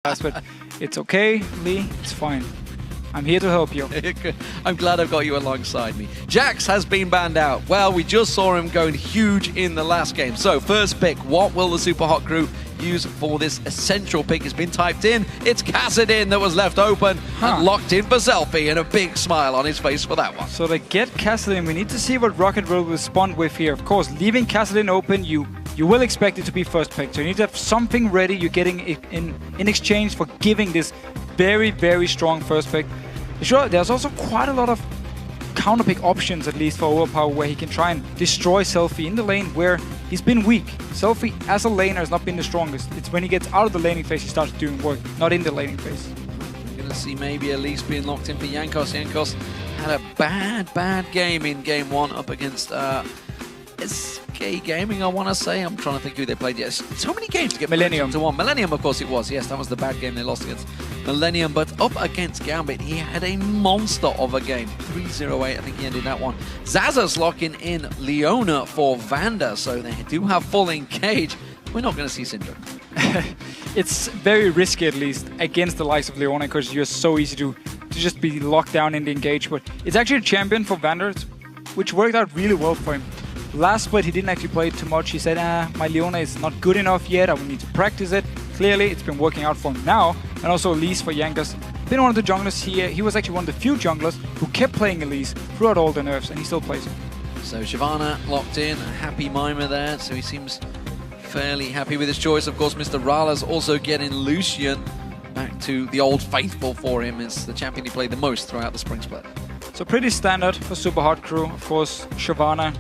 But it's okay, Lee. It's fine. I'm here to help you. I'm glad I've got you alongside me. Jax has been banned out. Well, we just saw him going huge in the last game. So, first pick, what will the Super Hot crew use for this essential pick? Has been typed in. It's Kassadin that was left open and locked in for Selfie, and a big smile on his face for that one. So to get Kassadin, we need to see what ROCCAT will respond with here. Of course, leaving Kassadin open, you will expect it to be first pick. So you need to have something ready you're getting in exchange for giving this very, very strong first pick. Sure, there's also quite a lot of counter pick options, at least for Overpower, where he can try and destroy Selfie in the lane where he's been weak. Selfie as a laner has not been the strongest. It's when he gets out of the laning phase he starts doing work, not in the laning phase. We're going to see maybe at least being locked in for Jankos. Jankos had a bad game in game one up against SK Gaming, I want to say. I'm trying to think who they played. Yes, so many games to get Millennium. To one. Millennium, of course it was. Yes, that was the bad game they lost against Millennium. But up against Gambit, he had a monster of a game. 3-0-8, I think he ended that one. Zaza's locking in Leona for Vanda, so they do have full engage. We're not going to see Syndra. It's very risky, at least, against the likes of Leona, because you're so easy to just be locked down in the engage. But it's actually a champion for Vanda, which worked out really well for him. Last split, he didn't actually play it too much. He said, my Leona is not good enough yet. I will need to practice it. Clearly, it's been working out for him now. And also Elise for Jankos. Been one of the junglers here. He was actually one of the few junglers who kept playing Elise throughout all the nerfs, and he still plays it. So Shyvana locked in, a happy mimer there. So he seems fairly happy with his choice. Of course, Mr. Rala's also getting Lucian back to the old faithful for him. It's the champion he played the most throughout the spring split. So pretty standard for Super Hot crew. Of course, Shyvana.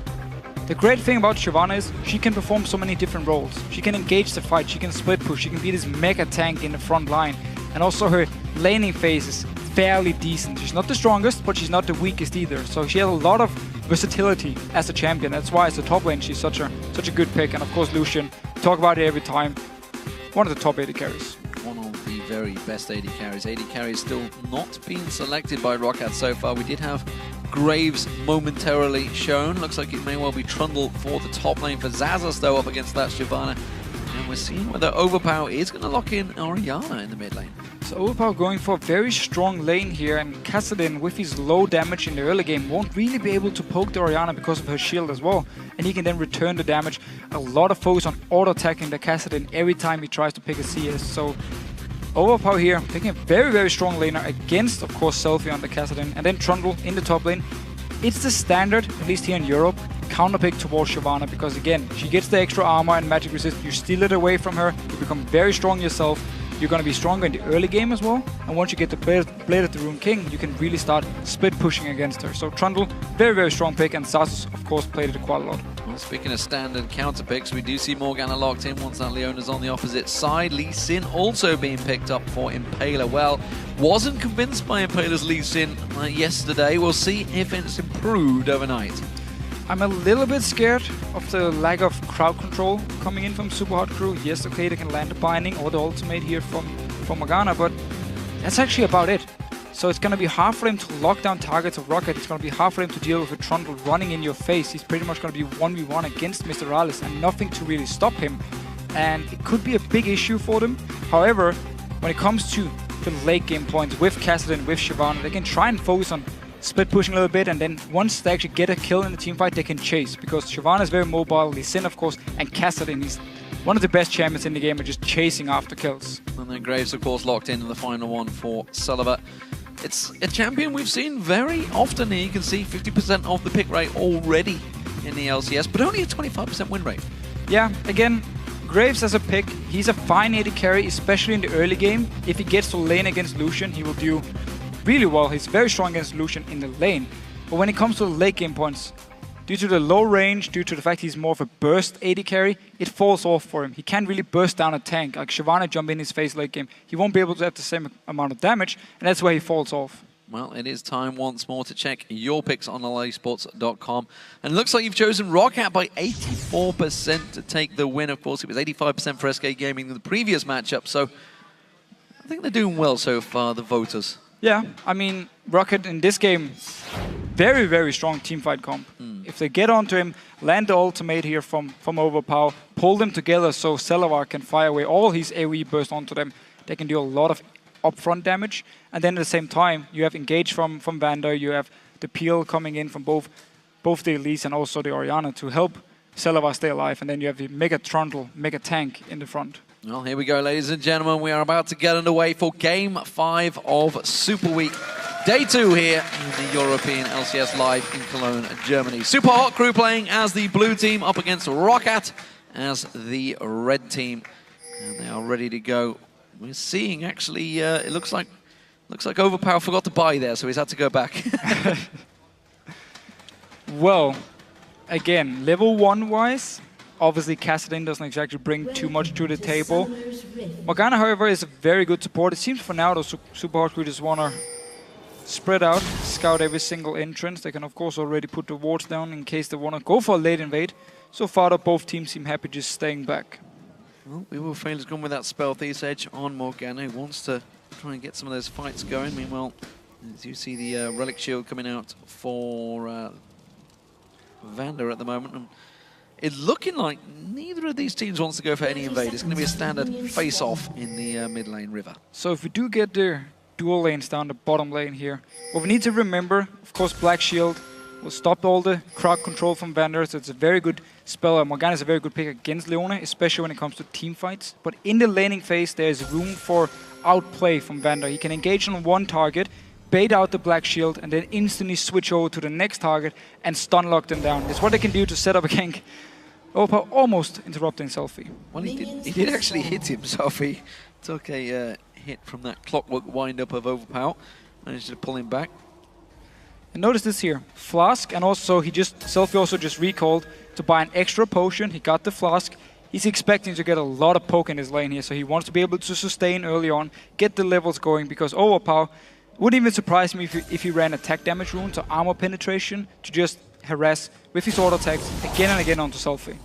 The great thing about Shyvana is she can perform so many different roles. She can engage the fight, she can split push, she can be this mega tank in the front line. And also her laning phase is fairly decent. She's not the strongest, but she's not the weakest either. So she has a lot of versatility as a champion. That's why as a top lane she's such a good pick. And of course Lucian, we talk about it every time. One of the top 80 carries. One of the very best AD carries. AD carry is still not being selected by ROCCAT so far. We did have Graves momentarily shown. Looks like it may well be Trundle for the top lane for Zazas though up against that Shyvana. And we're seeing whether Overpower is going to lock in Orianna in the mid lane. So Overpower going for a very strong lane here, and Kassadin with his low damage in the early game won't really be able to poke the Orianna because of her shield as well. And he can then return the damage. A lot of focus on auto-attacking the Kassadin every time he tries to pick a CS. So Overpower here, taking a very, very strong laner against, of course, Selfie on the Kassadin, and then Trundle in the top lane. It's the standard, at least here in Europe, counter pick towards Shyvana, because again, she gets the extra armor and magic resist, you steal it away from her, you become very strong yourself, you're going to be stronger in the early game as well, and once you get the Blade of the Rune King, you can really start split pushing against her. So Trundle, very, very strong pick, and Zazus, of course, played it quite a lot. Well, speaking of standard counter picks, we do see Morgana locked in once that Leona's on the opposite side. Lee Sin also being picked up for Impaler. Well, wasn't convinced by Impaler's Lee Sin yesterday. We'll see if it's improved overnight. I'm a little bit scared of the lack of crowd control coming in from Super Hot crew. Yes, okay, they can land the binding or the ultimate here from Morgana, but that's actually about it. So it's going to be hard for him to lock down targets of ROCCAT. It's going to be hard for him to deal with a Trundle running in your face. He's pretty much going to be 1v1 against Mr. Rallis and nothing to really stop him. And it could be a big issue for them. However, when it comes to the late game points with Kassadin, with Shyvana, they can try and focus on split pushing a little bit, and then once they actually get a kill in the team fight, they can chase, because Shyvana is very mobile, Lee Sin of course, and Kassadin is one of the best champions in the game at just chasing after kills. And then Graves of course locked in the final one for Sullivan. It's a champion we've seen very often here. You can see 50% of the pick rate already in the LCS, but only a 25% win rate. Yeah, again, Graves as a pick, he's a fine AD carry, especially in the early game. If he gets to lane against Lucian, he will do really well. He's very strong against Lucian in the lane. But when it comes to the late game points, due to the low range, due to the fact he's more of a burst AD carry, it falls off for him. He can't really burst down a tank. Like Shyvana jump in his face late game, he won't be able to have the same amount of damage, and that's where he falls off. Well, it is time once more to check your picks on LAsports.com. And it looks like you've chosen ROCCAT by 84% to take the win. Of course, it was 85% for SK Gaming in the previous matchup, so I think they're doing well so far, the voters. Yeah, I mean, ROCCAT in this game, very, very strong teamfight comp. If they get onto him, land the ultimate here from Overpower, pull them together so Celavar can fire away all his AoE burst onto them, They can do a lot of upfront damage. And then at the same time, you have Engage from Vander, you have the Peel coming in from both the Elise and also the Orianna to help Celavar stay alive. And then you have the Mega Trundle, Mega Tank in the front. Well, here we go, ladies and gentlemen. We are about to get underway for Game 5 of Superweek. Day 2 here in the European LCS Live in Cologne, Germany. Super Hot Crew playing as the blue team up against ROCCAT as the red team. And they are ready to go. We're seeing, actually, it looks like Overpower forgot to buy there, so he's had to go back. Well, again, level 1-wise, obviously Kassadin doesn't exactly bring too much to the table. Morgana, however, is a very good support. It seems for now, though, Super Hot Crew just want to spread out, scout every single entrance. They can, of course, already put the wards down in case they want to go for a late invade. So far, though, both teams seem happy just staying back. Well, We Will Fail has gone with that Spell Thief's Edge on Morgana, who wants to try and get some of those fights going. Meanwhile, as you see the Relic Shield coming out for Vander at the moment. And it's looking like neither of these teams wants to go for any invade. It's going to be a standard face-off in the mid lane river. So if we do get the dual lanes down the bottom lane here, what we need to remember, of course, Black Shield will stop all the crowd control from Vander, so it's a very good spell. Morgana is a very good pick against Leona, especially when it comes to team fights. But in the laning phase, there's room for outplay from Vander. He can engage on one target, bait out the Black Shield, and then instantly switch over to the next target and stun lock them down. It's what they can do to set up a gank. Overpower almost interrupting Selfie. Well, he did actually hit himself. He took a hit from that clockwork wind-up of Overpower. Managed to pull him back. And notice this here, Flask, and also Selfie also just recalled to buy an extra potion. He got the Flask. He's expecting to get a lot of poke in his lane here, so he wants to be able to sustain early on, get the levels going, because Overpower wouldn't even surprise me if he ran attack damage runes or armor penetration to just harass with his auto attacks again and again onto Selfie.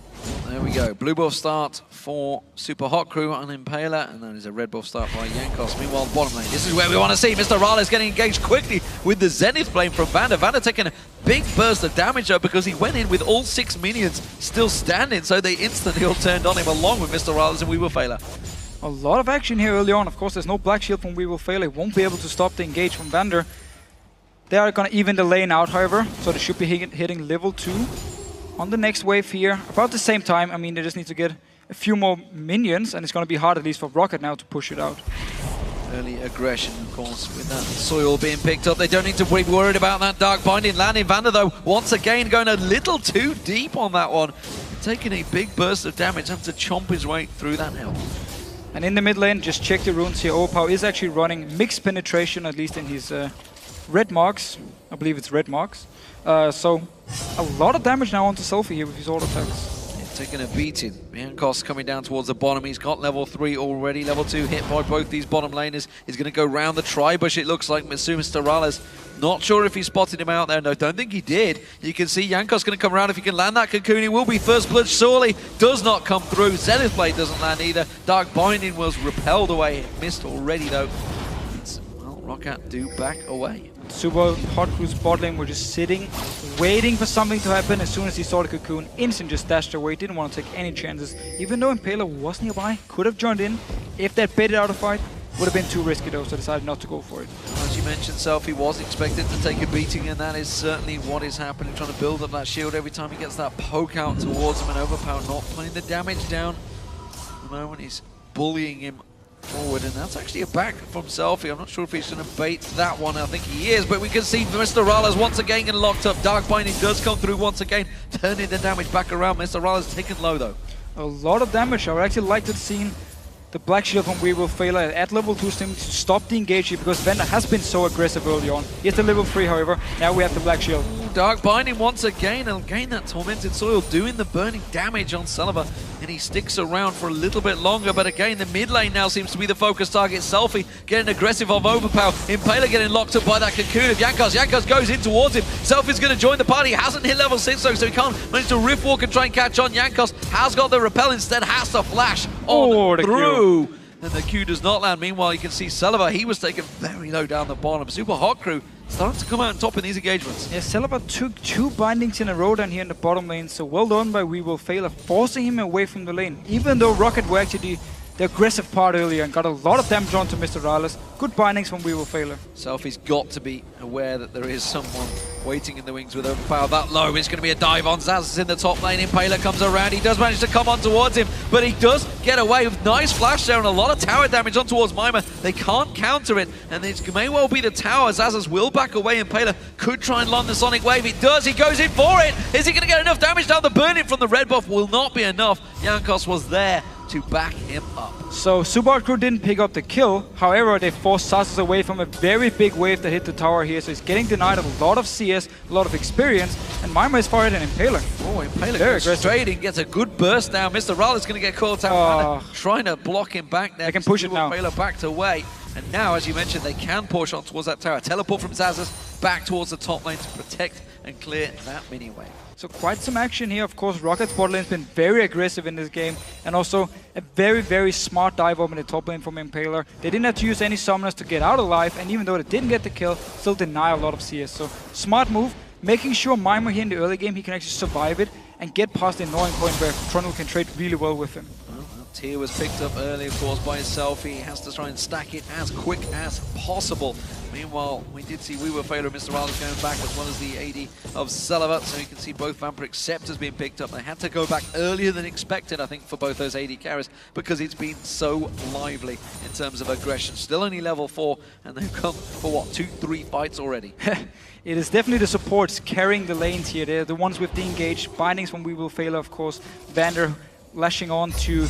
There we go. Blue buff start for Super Hot Crew on Impaler, and that is a red buff start by Jankos. Meanwhile, bottom lane, this is where we want to see Mr. Rales getting engaged quickly with the Zenith Flame from Vander. Vander taking a big burst of damage though, because he went in with all 6 minions still standing, so they instantly all turned on him along with Mr. Rales and We Will Fail. A lot of action here early on. Of course, there's no Black Shield from We Will Fail. It won't be able to stop the engage from Vander. They are going to even the lane out, however, so they should be hitting level 2 on the next wave here. About the same time, I mean, they just need to get a few more minions, and it's going to be hard, at least for ROCCAT now, to push it out. Early aggression, of course, with that soil being picked up. They don't need to be worried about that Dark Binding landing. Vander, though, once again going a little too deep on that one. Taking a big burst of damage, having to chomp his way through that health. And in the mid lane, just check the runes here. Overpower is actually running mixed penetration, at least in his red marks. I believe it's red marks. So a lot of damage now onto Selfie here with his auto attacks. Taking a beating. Jankos coming down towards the bottom. He's got level 3 already. Level 2 hit by both these bottom laners. He's going to go round the tri-bush, it looks like. Mr. Rales. Not sure if he spotted him out there. No, don't think he did. You can see Jankos going to come around. If he can land that cocoon, he will be first blood. Sorely does not come through. Zenith Blade doesn't land either. Dark Binding was repelled away. Missed already, though. Well, ROCCAT do back away. Super Hot Crew's bot lane were just sitting, waiting for something to happen. As soon as he saw the cocoon, instant just dashed away, didn't want to take any chances. Even though Impaler was nearby, could have joined in. If they baited out a fight, would have been too risky though, so decided not to go for it. As you mentioned, Selfie was expected to take a beating, and that is certainly what is happening. Trying to build up that shield every time he gets that poke out towards him, and Overpower not putting the damage down. At the moment, he's bullying him forward, and that's actually a back from Selfie. I'm not sure if he's going to bait that one. I think he is, but we can see Mr. Rales once again getting locked up. Dark Binding does come through once again, turning the damage back around. Mr. Rales taken low though. A lot of damage. I would actually like to have seen the Black Shield from We Will Fail at level 2 to stop the engage here, because Vander has been so aggressive early on. He has the level 3, however. Now we have the Black Shield. Dark Binding once again, and again that Tormented Soil doing the burning damage on Celavar, and he sticks around for a little bit longer, but again the mid lane now seems to be the focus target. Selfie getting aggressive of Overpower, Impaler getting locked up by that cocoon of Jankos. Jankos goes in towards him. Selfie's going to join the party, hasn't hit level 6 though, so he can't manage to rift walk and try and catch on. Jankos has got the repel, instead has to flash on through. And the Q does not land. Meanwhile, you can see Celavar, he was taken very low down the bottom. Super Hot Crew starting to come out on top in these engagements. Yeah, Celavar took 2 bindings in a row down here in the bottom lane, so well done by We Will Fail, forcing him away from the lane. Even though ROCCAT were actually the aggressive part earlier and got a lot of damage onto Mr. Rales. Good bindings from Weevil Failure. Selfie's got to be aware that there is someone waiting in the wings with overpower that low. It's going to be a dive on. Zaz is in the top lane. Impaler comes around. He does manage to come on towards him, but he does get away with nice flash there and a lot of tower damage on towards Mima. They can't counter it, and it may well be the tower. Zazas will back away. Impaler could try and land the Sonic Wave. It does. He goes in for it. Is he going to get enough damage down? The burning from the red buff will not be enough. Jankos was there to back him up. So Supa crew didn't pick up the kill. However, they forced Sasas away from a very big wave that hit the tower here. So he's getting denied a lot of CS, a lot of experience, and Mima is far ahead in Impaler. Oh, Impaler goes straight in, gets a good burst down. Mr. Raleigh is going to get caught out. Trying to block him back there. They can push it now. Impaler backed away. And now, as you mentioned, they can push on towards that tower. Teleport from Zazas back towards the top lane to protect and clear that mini wave. So quite some action here. Of course, ROCCAT's bot lane has been very aggressive in this game, and also a very, very smart dive up in the top lane from Impaler. They didn't have to use any summoners to get out alive, and even though they didn't get the kill, still deny a lot of CS. So smart move, making sure Mima here in the early game, he can actually survive it and get past the annoying point where Trundle can trade really well with him. Tier was picked up early, of course, by himself. He has to try and stack it as quick as possible. Meanwhile, we did see Weevil Failure and Mr. Raleigh going back, as well as the AD of Celavat, so you can see both Vampiric Scepters being picked up. They had to go back earlier than expected, I think, for both those AD carries, because it's been so lively in terms of aggression. Still only level 4, and they've come for, what, 2-3 fights already? It is definitely the supports carrying the lanes here. They're the ones with the engaged bindings from Weevil Failure, of course. Vander lashing on to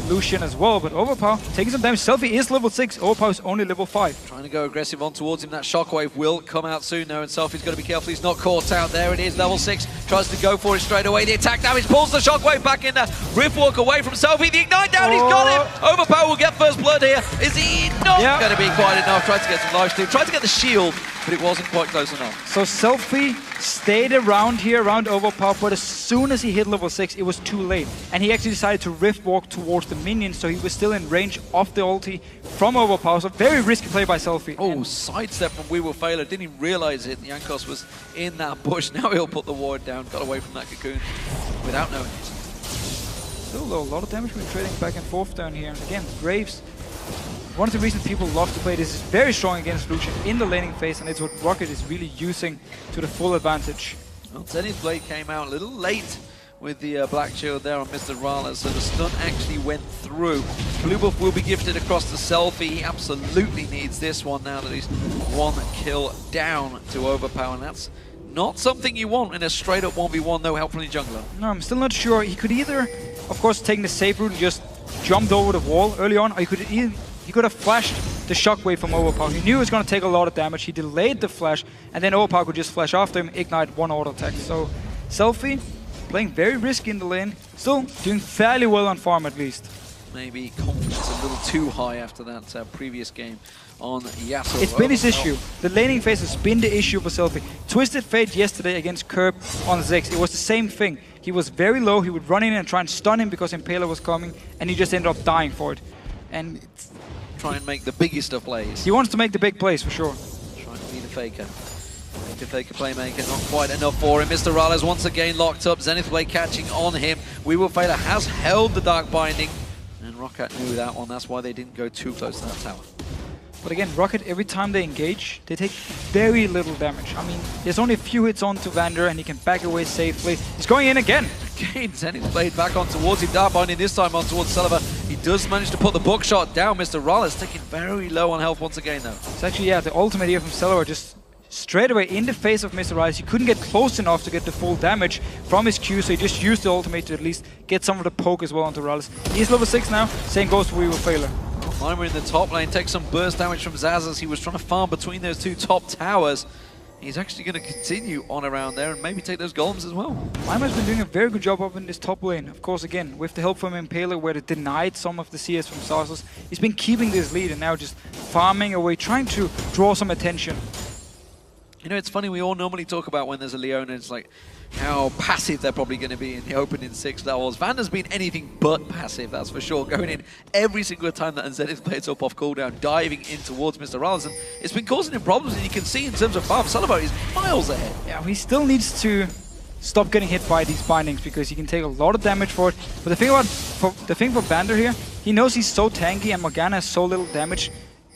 Lucian as well, but Overpower taking some damage. Selfie is level 6, Overpower is only level 5. Trying to go aggressive on towards him. That shockwave will come out soon though, and Selfie's got to be careful he's not caught out. There it is, level 6, tries to go for it straight away. The attack damage pulls the shockwave back in there. Riftwalk away from Selfie, the ignite down, he's got him! Overpower will get first blood here. Is he not going to be quite enough? Tried to get some lifesteal, tried to get the shield, but it wasn't quite close enough. So Selfie stayed around here, around Overpower, but as soon as he hit level 6, it was too late. And he actually decided to rift walk towards the minions, so he was still in range of the ulti from Overpower. So very risky play by Selfie. Oh, sidestep from Weevil Failure. Didn't even realize it. Jankos was in that bush. Now he'll put the ward down. Got away from that cocoon without knowing it. Still though, a lot of damage being trading back and forth down here. And again, Graves, one of the reasons people love to play this, is very strong against Lucian in the laning phase, and it's what ROCCAT is really using to the full advantage. Well, Zenith's Blade came out a little late with the Black Shield there on Mr. Raleigh, so the stun actually went through. Blue buff will be gifted across the Selfie. He absolutely needs this one now that he's one kill down to Overpower, and that's not something you want in a straight up 1v1, no help from the jungler. No, I'm still not sure. He could either, of course, take the safe route and just jumped over the wall early on, or he could have flashed the shockwave from Overpower. He knew he was going to take a lot of damage. He delayed the flash, and then Overpower could just flash after him, ignite one auto attack. So Selfie playing very risky in the lane, still doing fairly well on farm at least. Maybe confidence a little too high after that previous game on Yasuo. It's been his issue. The laning phase has been the issue for Selfie. Twisted Fate yesterday against Curb on Zex, it was the same thing. He was very low, he would run in and try and stun him because Impaler was coming, and he just ended up dying for it. And try and make the biggest of plays. He wants to make the big plays for sure. Trying to be the faker. Make the faker playmaker, not quite enough for him. Mr. Raleigh once again locked up. Zenith Blade catching on him. Weevil Failure has held the Dark Binding, and ROCCAT knew that one. That's why they didn't go too close to that tower. But again, ROCCAT, every time they engage, they take very little damage. I mean, there's only a few hits on to Vander, and he can back away safely. He's going in again. Again, Zenith Blade back on towards him. Dark Binding this time on towards Celavat. He does manage to put the bookshot down. Mr. Raleigh taking very low on health once again, though. It's actually, yeah, the ultimate here from Celavat just straight away in the face of Mr. Raleigh. He couldn't get close enough to get the full damage from his Q, so he just used the ultimate to at least get some of the poke as well onto Raleigh. He's level 6 now. Same goes for Weevil Failure. Mima in the top lane takes some burst damage from Zaz as he was trying to farm between those two top towers. He's actually going to continue on around there and maybe take those golems as well. Mima's been doing a very good job up in this top lane. Of course, again, with the help from Impaler, where they denied some of the CS from Sarsos, he's been keeping this lead and now just farming away, trying to draw some attention. You know, it's funny, we all normally talk about when there's a Leona, it's like how passive they're probably going to be in the opening 6 levels. Vander's been anything but passive, that's for sure. Going in every single time that Zenith plays up off cooldown, diving in towards Mr. Raleigh. It's been causing him problems, and you can see in terms of farm, Celavat is miles ahead. Yeah, he still needs to stop getting hit by these bindings because he can take a lot of damage for it. But the thing for Vander here, he knows he's so tanky and Morgana has so little damage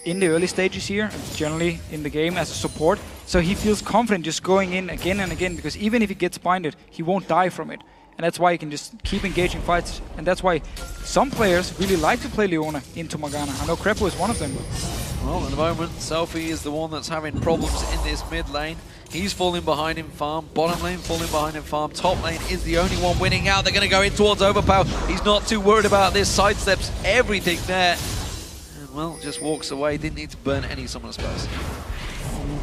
in the early stages here, and generally in the game as a support. So he feels confident just going in again and again, because even if he gets binded, he won't die from it. And that's why he can just keep engaging fights. And that's why some players really like to play Leona into Morgana. I know Crepo is one of them. Well, at the moment, Selfie is the one that's having problems in this mid lane. He's falling behind in farm. Bottom lane falling behind in farm. Top lane is the only one winning out. They're going to go in towards Overpower. He's not too worried about this. Sidesteps everything there. And, well, just walks away. Didn't need to burn any summoner spells.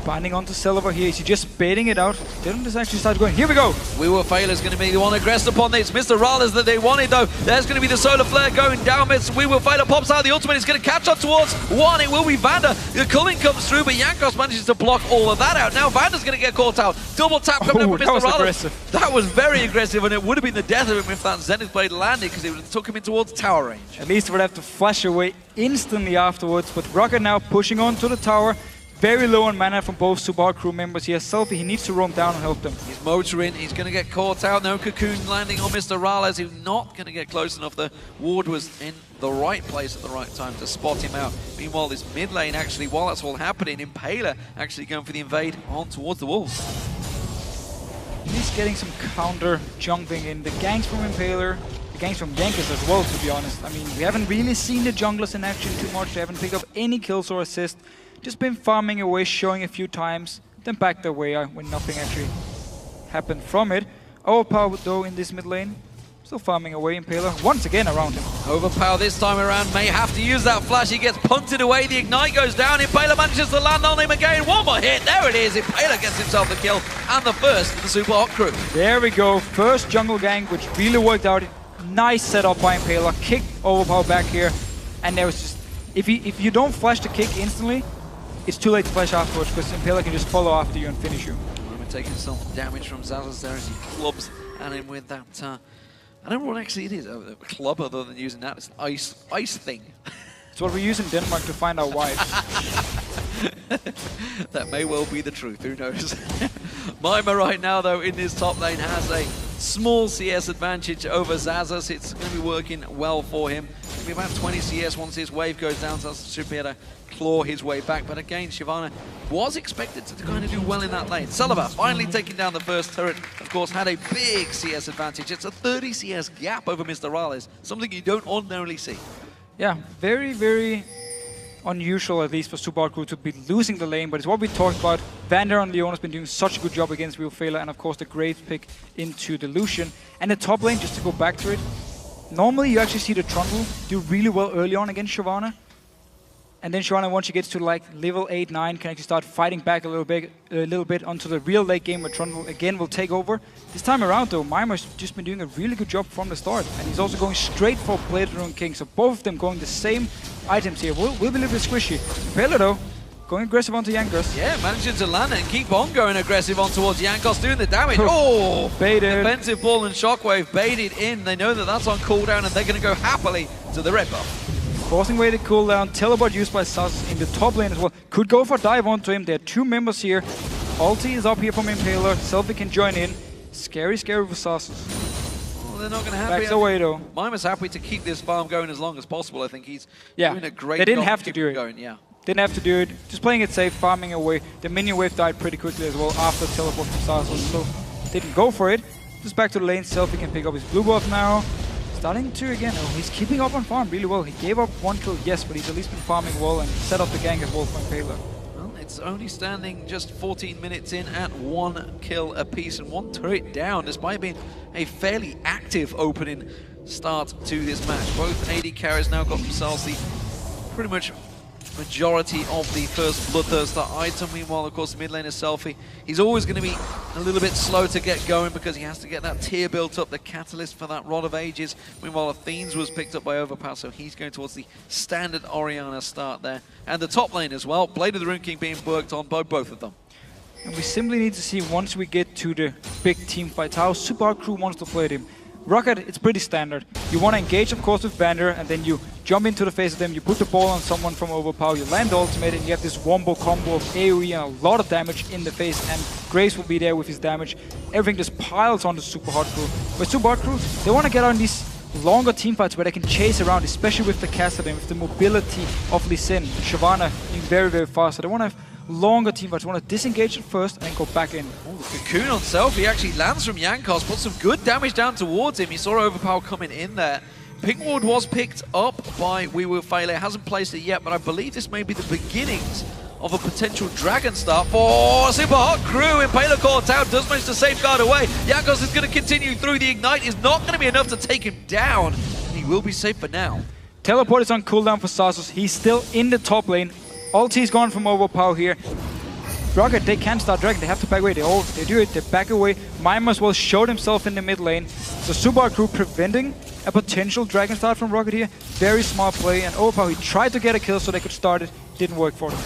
Binding onto Silver here. Is he just baiting it out? Didn't just actually start going. Here we go. We Will Fail is going to be the one aggressed upon this. Mr. Rales that they wanted, though. There's going to be the Solar Flare going down. We Will Fail pops out. The ultimate is going to catch up towards one. It will be Vander. The culling comes through, but Jankos manages to block all of that out. Now Vander's going to get caught out. Double tap coming up from Mr. Rales. Aggressive. That was very aggressive, and it would have been the death of him if that Zenith Blade landed, because it would have took him in towards tower range. At least would have to flash away instantly afterwards. But ROCCAT now pushing on to the tower. Very low on mana from both Supa crew members here. Selfie, he needs to roam down and help them. He's motoring, he's going to get caught out. No Cocoon landing on Mr. Rales. He's not going to get close enough. The ward was in the right place at the right time to spot him out. Meanwhile, this mid lane, actually, while that's all happening, Impaler actually going for the invade on towards the wolves. He's getting some counter jungling in. The ganks from Impaler, the ganks from Jankos as well, to be honest. I mean, we haven't really seen the junglers in action too much. They haven't picked up any kills or assists. Just been farming away, showing a few times, then backed away when nothing actually happened from it. Overpower though in this mid lane, still farming away. Impaler once again around him. Overpower this time around may have to use that flash. He gets punted away, the ignite goes down. Impaler manages to land on him again. One more hit, there it is. Impaler gets himself the kill and the first for the Super Hot crew. There we go, first jungle gang, which really worked out. Nice setup by Impaler, kicked Overpower back here, and there was just, if you don't flash the kick instantly, it's too late to flash afterwards, because Impaler can just follow after you and finish you. We're taking some damage from Zazas there as he clubs at him with that. I don't know what actually it is, a club other than using that. It's an ice thing. It's what we use in Denmark to find our wives. That may well be the truth, who knows. Mima right now, though, in this top lane has a small CS advantage over Zazas. It's going to be working well for him. It's going to be about 20 CS once his wave goes down, so Zazas should be able to claw his way back. But again, Shyvana was expected to kind of do well in that lane. Sullivan finally taking down the first turret, of course, had a big CS advantage. It's a 30 CS gap over Mr. Rales, something you don't ordinarily see. Yeah, very, very unusual, at least for Supa crew, to be losing the lane, but it's what we talked about. Vander and Leona has been doing such a good job against Will Failure, and of course the Graves pick into the Lucian. And the top lane, just to go back to it, normally you actually see the Trundle do really well early on against Shyvana. And then Shyvana, once she gets to like level 8, 9, can actually start fighting back a little bit onto the real late game where Trundle again will take over. This time around though, Mimer's just been doing a really good job from the start. And he's also going straight for Bladed Rune King. So both of them going the same items here. Will be a little bit squishy. Impaler though, going aggressive onto Jankos. Yeah, managing to land it and keep on going aggressive on towards Jankos, doing the damage. Oh! Baited. Defensive ball and shockwave baited in. They know that that's on cooldown and they're going to go happily to the red buff. Forcing away the cooldown, teleport used by Sus in the top lane as well. Could go for dive onto him. There are two members here. Ulti is up here from Impaler. Selfie can join in. Scary, scary for Sus. Well, they're not going to have Backs away though. Mima's happy to keep this farm going as long as possible. I think he's doing a great job. They didn't have to do it. Going. Yeah. Didn't have to do it. Just playing it safe, farming away. The minion wave died pretty quickly as well after teleport from Sus. So didn't go for it. Just back to the lane. Selfie can pick up his blue buff now. Starting to again, oh, he's keeping up on farm really well. He gave up one kill, yes, but he's at least been farming well and set up the gang as well for Impaler. Well, it's only standing just 14 minutes in at 1 kill apiece and 1 turret down, despite being a fairly active opening start to this match. Both AD carries now got themselves the pretty much majority of the first Bloodthirster item. Meanwhile, of course, the mid lane is Selfie. He's always going to be a little bit slow to get going because he has to get that tier built up, the catalyst for that Rod of Ages. Meanwhile, Athene's was picked up by Overpass, so he's going towards the standard Orianna start there. And the top lane as well, Blade of the Rune King being worked on by both of them. And we simply need to see, once we get to the big team fights, how Supa crew wants to play them. ROCCAT, it's pretty standard. You want to engage, of course, with Vander, and then you jump into the face of them, you put the ball on someone from overpower, you land the ultimate, and you have this wombo combo of AoE and a lot of damage in the face, and Grace will be there with his damage. Everything just piles on the Super Hot Crew. But Super Hot Crew, they want to get on these longer teamfights where they can chase around, especially with the Kassadin, with the mobility of Lee Sin, Shyvana being very, very fast. So they want to have longer teamfights. They want to disengage it first and then go back in. Oh, the cocoon on Selfie actually lands from Jankos, puts some good damage down towards him. He saw Overpower coming in there. Pink Ward was picked up by We Will Fail. It hasn't placed it yet, but I believe this may be the beginnings of a potential Dragon start for Super Hot Crew. Impaler caught out, does manage to safeguard away. Jankos is going to continue through. The Ignite is not going to be enough to take him down. He will be safe for now. Teleport is on cooldown for Sasos. He's still in the top lane. Ulti's gone from Overpower here. ROCCAT, they can't start Dragon, they have to back away. They do it, they back away. Mime as well showed himself in the mid lane. So Super Hot Crew preventing a potential Dragon start from ROCCAT here. Very smart play, and Overpower, he tried to get a kill so they could start it. Didn't work for them.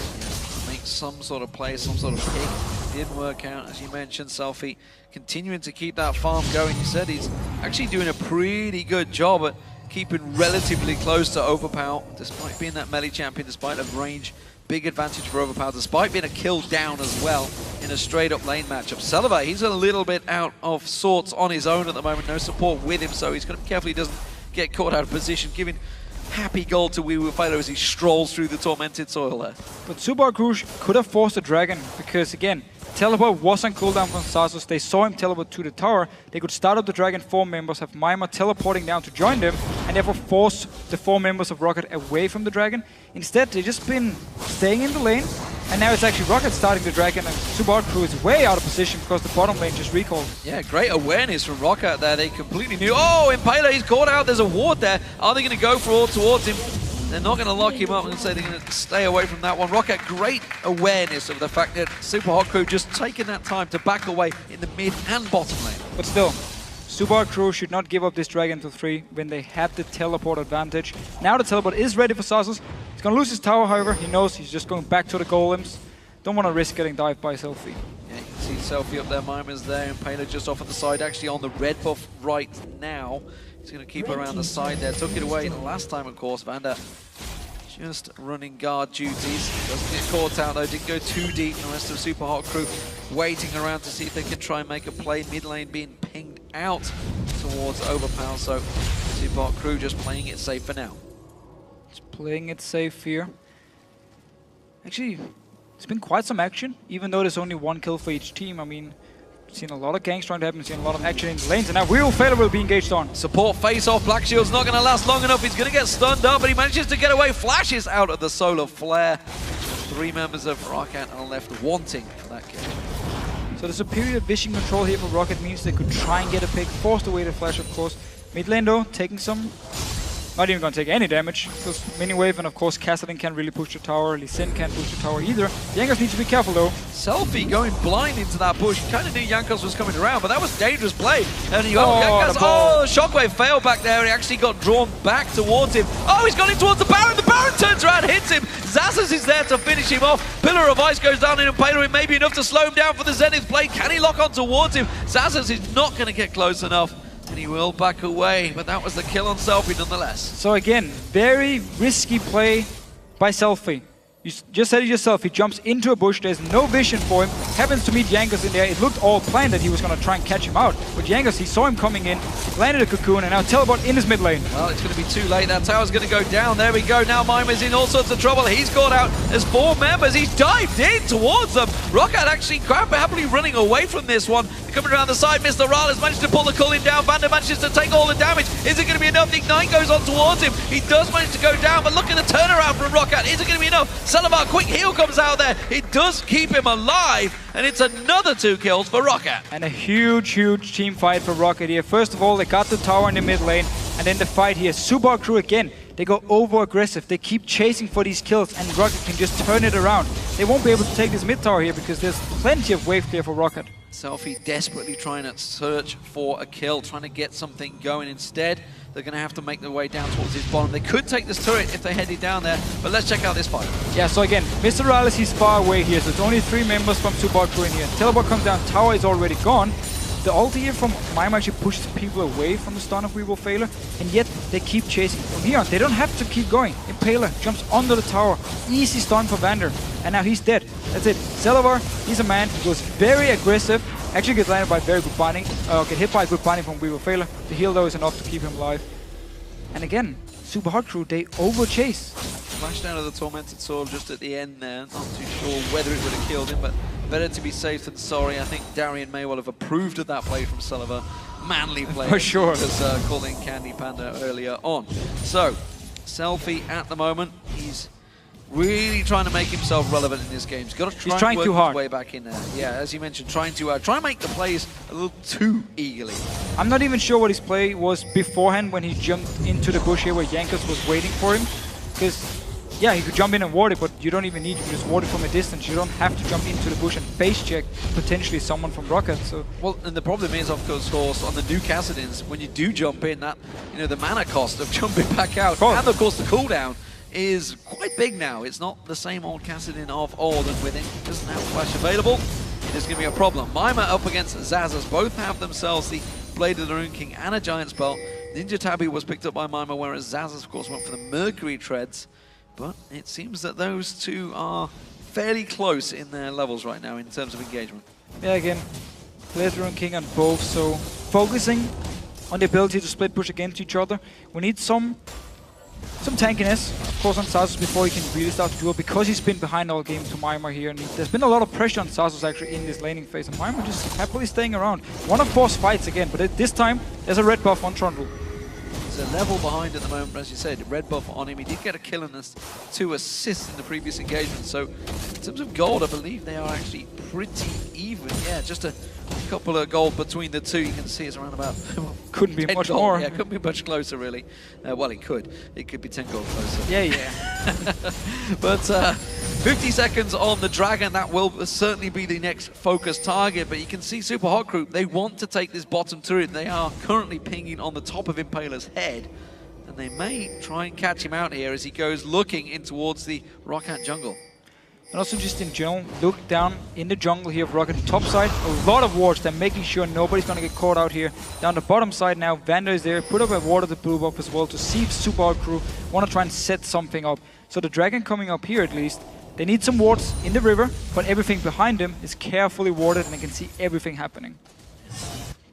Make some sort of play, some sort of pick. Didn't work out, as you mentioned. Selfie continuing to keep that farm going. You said he's actually doing a pretty good job at keeping relatively close to Overpower, despite being that melee champion, despite a range. Big advantage for Overpower, despite being a kill down as well in a straight-up lane matchup. Celebat, he's a little bit out of sorts on his own at the moment. No support with him, so he's going to be careful he doesn't get caught out of position, giving happy gold to We Will Fail as he strolls through the tormented soil there. But Super Hot Crew could have forced a Dragon, because again, teleport was on cooldown from Sasos. They saw him teleport to the tower. They could start up the Dragon 4 members, have Mima teleporting down to join them, and therefore force the 4 members of ROCCAT away from the Dragon. Instead, they've just been staying in the lane, and now it's actually ROCCAT starting the Dragon, and Super Hot Crew is way out of position because the bottom lane just recalled. Yeah, great awareness from ROCCAT there. They completely knew. Oh, Impaler, he's caught out. There's a ward there. Are they going to go for all towards him? They're not going to lock him up. I'm going to say they're going to stay away from that one. ROCCAT, great awareness of the fact that Super Hot Crew just taking that time to back away in the mid and bottom lane. But still, Super Hot Crew should not give up this Dragon to 3 when they had the teleport advantage. Now the teleport is ready for Sasos. He's going to lose his tower, however. He knows he's just going back to the golems. Don't want to risk getting dived by Selfie. Yeah, you can see Selfie up there. Mima's there. And Impaler just off on the side, actually on the red buff right now. He's going to keep around the side there. Took it away last time, of course. Vander just running guard duties. Doesn't get caught out though. Didn't go too deep. The rest of Super Hot Crew waiting around to see if they can try and make a play. Mid lane being pinged out towards Overpower. So Super Hot Crew just playing it safe for now. Just playing it safe here. Actually, it's been quite some action, even though there's only 1 kill for each team. I mean, seen a lot of ganks trying to happen, seen a lot of action in the lanes, and now We Will Fail will be engaged on. Support face-off, Black Shield's not going to last long enough. He's going to get stunned up, but he manages to get away. Flashes out of the solar flare. 3 members of ROCCAT are left wanting for that kill. So the superior vision control here for ROCCAT means they could try and get a pick, forced away the flash, of course. Mid lane though, taking some, not even going to take any damage, because Mini Wave and of course Kassadin can't really push the tower, Lee Sin can't push the tower either. Jankos needs to be careful though. Selfie going blind into that push. Kind of knew Jankos was coming around, but that was dangerous play. And you Shockwave failed back there. He actually got drawn back towards him. Oh, he's gone in towards the Baron. The Baron turns around, hits him. Xaxus is there to finish him off. Pillar of Ice goes down in Impaler. It may be enough to slow him down for the Zenith blade. Can he lock on towards him? Xaxus is not going to get close enough. And he will back away, but that was the kill on Selfie nonetheless. So again, very risky play by Selfie. You just said it yourself, he jumps into a bush, there's no vision for him, happens to meet Jankos in there. It looked all planned that he was going to try and catch him out, but Jankos, he saw him coming in, landed a cocoon, and now teleport in his mid lane. Well, it's going to be too late. That tower's going to go down. There we go. Now Mima's in all sorts of trouble. He's caught out. There's 4 members. He's dived in towards them. ROCCAT actually quite happily running away from this one. Coming around the side, Mr. Rales managed to pull the Culling down. Vander manages to take all the damage. Is it going to be enough? The Ignite goes on towards him. He does manage to go down, but look at the turnaround from ROCCAT. Is it going to be enough? Celebat, quick heal comes out there. It does keep him alive, and it's another 2 kills for ROCCAT. And a huge, huge team fight for ROCCAT here. First of all, they got the tower in the mid lane, and then the fight here. Super Hot Crew again. They go over-aggressive. They keep chasing for these kills, and ROCCAT can just turn it around. They won't be able to take this mid tower here because there's plenty of wave clear for ROCCAT. Selfie desperately trying to search for a kill, trying to get something going. Instead, they're going to have to make their way down towards his bottom. They could take this turret if they headed down there, but let's check out this fight. Yeah, so again, Mr. Rales, he's far away here, so it's only 3 members from Super Hot Crew in here. Teleport comes down, tower is already gone. The ulti here from Mime actually pushes people away from the stun of We Will Failure, and yet they keep chasing. From here on, they don't have to keep going. Impaler jumps under the tower. Easy stun for Vander, and now he's dead. That's it. Celavar, he's a man. He goes very aggressive. Actually gets landed by very good binding. Get hit by a good binding from We Will Failure. The heal though is enough to keep him alive. And again, Super Hot Crew, they over-chase. Flashed out of the Tormented Sword just at the end there. Not too sure whether it would have killed him, but better to be safe than sorry. I think Darian may well have approved of that play from Sullivan. Manly play. For sure. As calling Candy Panda earlier on. So, Selfie at the moment, he's really trying to make himself relevant in this game. He's got to try and work his way back in there. Yeah, as you mentioned, trying to make the plays a little too eagerly. I'm not even sure what his play was beforehand when he jumped into the bush here where Jankos was waiting for him. Because, yeah, he could jump in and ward it, but you don't even need to just ward it from a distance. You don't have to jump into the bush and face check potentially someone from ROCCAT. So, well, and the problem is, of course, on the new Kassadins, when you do jump in, that the mana cost of jumping back out, and of course the cooldown is quite big now. It's not the same old Kassadin of old, and with him doesn't have flash available, it is going to be a problem. Mima up against Zazas, both have themselves the Blade of the Rune King and a Giant's Belt. Ninja Tabby was picked up by Mima, whereas Zazas, of course, went for the Mercury Treads. But it seems that those two are fairly close in their levels right now in terms of engagement. Yeah, again, Blade of the Rune King on both, so focusing on the ability to split push against each other. We need some tankiness, of course, on Zazas before he can really start to duel, because he's been behind all game to Mima here, and there's been a lot of pressure on Zazas actually in this laning phase, and Mima just happily staying around. One of force fights again, but this time there's a red buff on Trundle. He's a level behind at the moment, as you said, red buff on him. He did get a kill and 2 assists in the previous engagement, so in terms of gold, I believe they are actually pretty even. Yeah, just a couple of gold between the two. You can see it's around about couldn't be much gold. more. Yeah, couldn't be much closer really. Well, it could be 10 gold closer. Yeah. But 50 seconds on the Dragon, that will certainly be the next focus target. But you can see Super Hot Crew, they want to take this bottom turret. They are currently pinging on the top of Impaler's head, and they may try and catch him out here as he goes looking in towards the ROCCAT jungle. And also just in general, look down in the jungle here of ROCCAT. Top side, a lot of wards. They're making sure nobody's going to get caught out here. Down the bottom side now, Vander is there. Put up a ward of the blue buff as well to see if Super Hot Crew want to try and set something up. So the Dragon coming up here at least, they need some wards in the river, but everything behind them is carefully warded and they can see everything happening.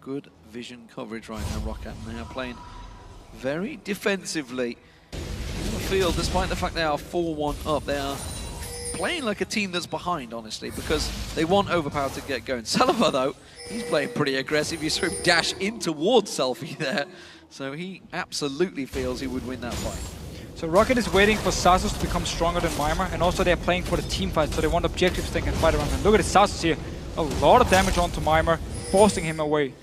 Good vision coverage right now, ROCCAT. And they are playing very defensively in the field, despite the fact they are 4-1 up. They are playing like a team that's behind, honestly, because they want Overpower to get going. Celavar, though, he's playing pretty aggressive. You saw him dash in towards Selfie there, so he absolutely feels he would win that fight. So ROCCAT is waiting for Zazas to become stronger than Mima, and also they're playing for the team fight, so they want objectives they can fight around. And look at Zazas here, a lot of damage onto Mima, forcing him away.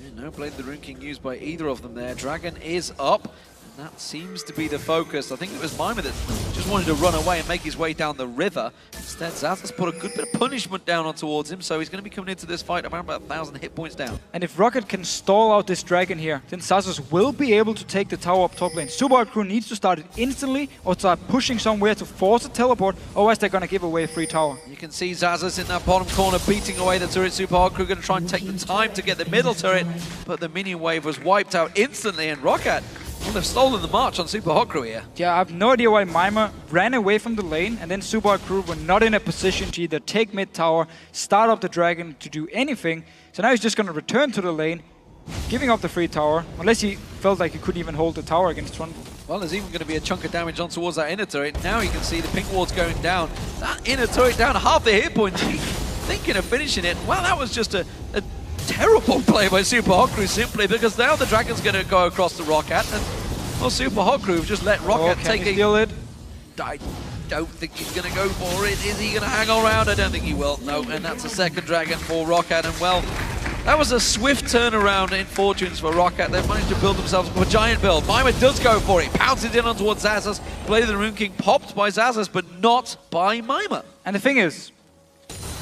Yeah, no Blade of the Rune King used by either of them there. Dragon is up. That seems to be the focus. I think it was Mima that just wanted to run away and make his way down the river. Instead, Zazas put a good bit of punishment down on towards him, so he's going to be coming into this fight around about 1,000 hit points down. And if ROCCAT can stall out this Dragon here, then Zazas will be able to take the tower up top lane. Super Hot Crew needs to start it instantly or start pushing somewhere to force a teleport, otherwise they're going to give away a free tower. You can see Zazas in that bottom corner beating away the turret. Super Hot Crew going to try and take the time to get the middle turret, but the minion wave was wiped out instantly, and ROCCAT, well, they've stolen the march on Super Hot Crew here. Yeah, I have no idea why Mima ran away from the lane and then Super Hot Crew were not in a position to either take mid tower, start up the Dragon, to do anything. So now he's just going to return to the lane, giving up the free tower, unless he felt like he couldn't even hold the tower against Trundle. Well, there's even going to be a chunk of damage on towards that inner turret. Now you can see the pink ward's going down. That inner turret down half the hit points. Thinking of finishing it. Well, that was just a terrible play by Super Hot Crew, simply because now the Dragon's going to go across the ROCCAT, and well, Super Hot Crew have just let ROCCAT take a... steal it? I don't think he's going to go for it. Is he going to hang around? I don't think he will. No, and that's a second Dragon for ROCCAT, and well, that was a swift turnaround in fortunes for ROCCAT. They've managed to build themselves up a giant build. Mima does go for it. Pounces in on towards Zazas. Blade of the Rune King popped by Zazas, but not by Mima. And the thing is,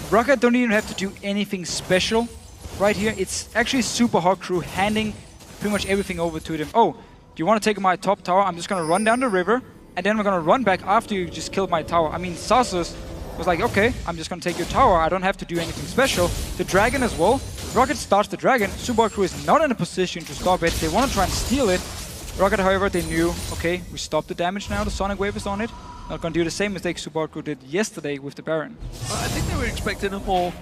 ROCCAT don't even have to do anything special. Right here, it's actually Super Hot Crew handing pretty much everything over to them. Oh, do you want to take my top tower? I'm just going to run down the river, and then we're going to run back after you just killed my tower. I mean, Zazas, was like, okay, I'm just going to take your tower. I don't have to do anything special. The dragon as well. ROCCAT starts the dragon. Supa Hot Crew is not in a position to stop it. They want to try and steal it. ROCCAT, however, they knew, okay, we stopped the damage now. The Sonic Wave is on it. Not going to do the same mistake Supa Hot Crew did yesterday with the Baron. I think they were expecting a more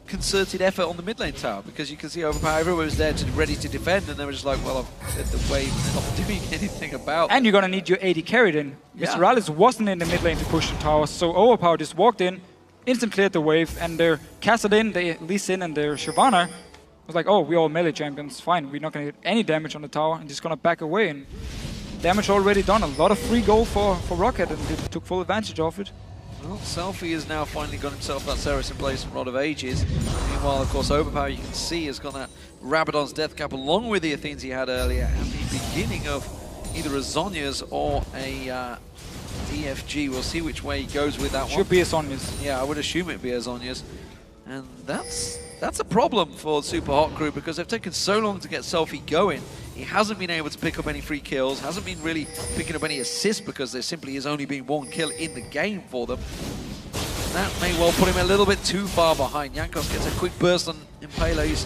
concerted effort on the mid lane tower, because you can see Overpower, everyone was there ready to defend, and they were just like, well, the wave is not doing anything about. And you're going to need your AD carried in. Yeah. Mr. Alice wasn't in the mid lane to push the tower, so Overpower just walked in, instant cleared the wave, and their Kassadin, their Lee Sin, and their Shyvana was like, oh, we're all melee champions, fine, we're not going to get any damage on the tower, and just going to back away. And damage already done, a lot of free gold for ROCCAT, and they took full advantage of it. Well, Selfie has now finally got himself that Ceres in place from Rod of Ages. Meanwhile, of course, Overpower, you can see, has got that Rabadon's Death Cap along with the Athenes he had earlier at the beginning of either a Zhonya's or a DFG. We'll see which way he goes with that one. Should be a Zhonya's. Yeah, I would assume it'd be a Zhonya's. And that's a problem for Supa Hot Crew, because they've taken so long to get Selfie going. He hasn't been able to pick up any free kills, hasn't been really picking up any assists, because there simply has only been one kill in the game for them. That may well put him a little bit too far behind. Jankos gets a quick burst on Impaler. He's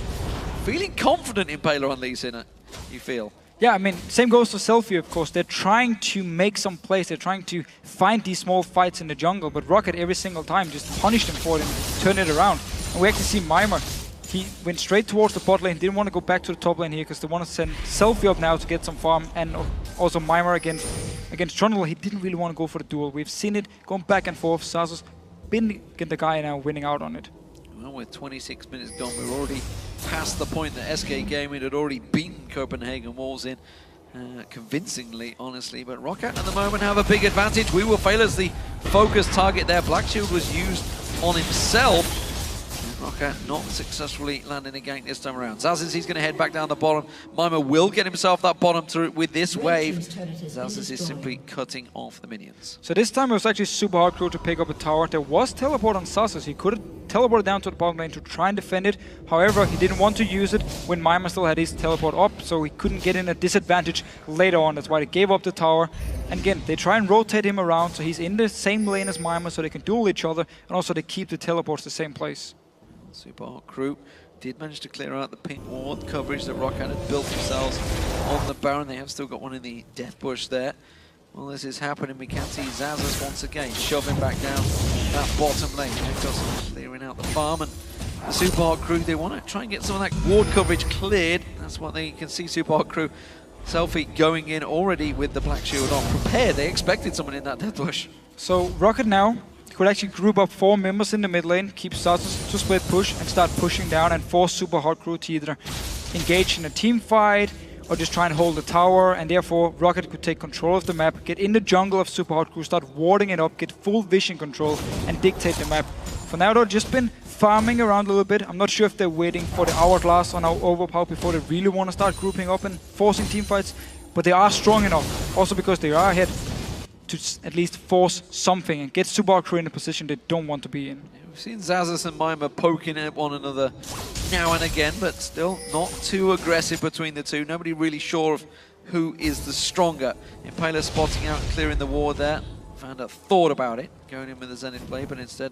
feeling confident Impaler on Lee Sin, you feel. Yeah, I mean, same goes for Selfie, of course. They're trying to make some plays. They're trying to find these small fights in the jungle, but ROCCAT every single time just punished them for it and turned it around. And we actually see Mimer. He went straight towards the bot lane, didn't want to go back to the top lane here because they want to send Selfie up now to get some farm, and also Mimer against Trundle. He didn't really want to go for the duel. We've seen it going back and forth. Zaza's been the guy now winning out on it. Well, with 26 minutes gone, we're already past the point that SK Gaming had already beaten Copenhagen Wolves in convincingly, honestly. But ROCCAT at the moment have a big advantage. We will fail as the focus target there. Black Shield was used on himself. ROCCAT not successfully landing a gank this time around. Zazis, he's going to head back down the bottom. Mimer will get himself that bottom through with this wave. Zazis is simply cutting off the minions. So this time it was actually Supa Hot Crew to pick up a tower. There was teleport on Zazis. He could have teleported down to the bottom lane to try and defend it. However, he didn't want to use it when Mimer still had his teleport up, so he couldn't get in a disadvantage later on. That's why they gave up the tower. And again, they try and rotate him around so he's in the same lane as Mimer so they can duel each other, and also they keep the teleports the same place. Supa Hot Crew did manage to clear out the pink ward coverage that ROCCAT had built themselves on the Baron. They have still got one in the Death Bush there. Well, this is happening. We can see Zazas once again shoving back down that bottom lane. Jankos clearing out the farm, and the Supa Hot Crew, they want to try and get some of that ward coverage cleared. That's what they can see. Supa Hot Crew Selfie going in already with the Black Shield on. Prepared. They expected someone in that Death Bush. So ROCCAT now could actually group up 4 members in the mid lane, keep Zazas to split push, and start pushing down and force Supa Hot Crew to either engage in a team fight or just try and hold the tower, and therefore ROCCAT could take control of the map, get in the jungle of Supa Hot Crew, start warding it up, get full vision control, and dictate the map. For now, they've just been farming around a little bit. I'm not sure if they're waiting for the hourglass on our overpower before they really want to start grouping up and forcing team fights, but they are strong enough, also because they are ahead, to at least force something and get Supa Hot Crew in a position they don't want to be in. Yeah, we've seen Zazas and Mimer poking at one another now and again, but still not too aggressive between the two. Nobody really sure of who is the stronger. Impaler spotting out and clearing the ward there. Found a thought about it, going in with the Zenith play, but instead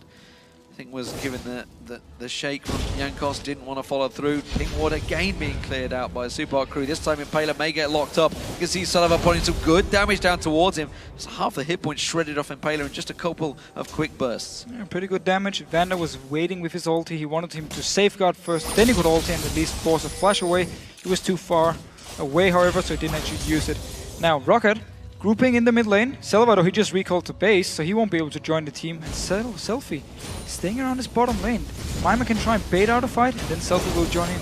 I think was given the shake from Jankos, didn't want to follow through. Pink ward again being cleared out by Supa Hot Crew. This time Impaler may get locked up. You can see Sullivan putting some good damage down towards him. Just half the hit points shredded off Impaler in just a couple of quick bursts. Yeah, pretty good damage. Vander was waiting with his ulti. He wanted him to safeguard first, then he could ulti and at least force a flash away. He was too far away, however, so he didn't actually use it. Now ROCCAT grouping in the mid lane. Salvador, he just recalled to base, so he won't be able to join the team. And Selfie staying around his bottom lane. Mimer can try and bait out a fight, and then Selfie will join in.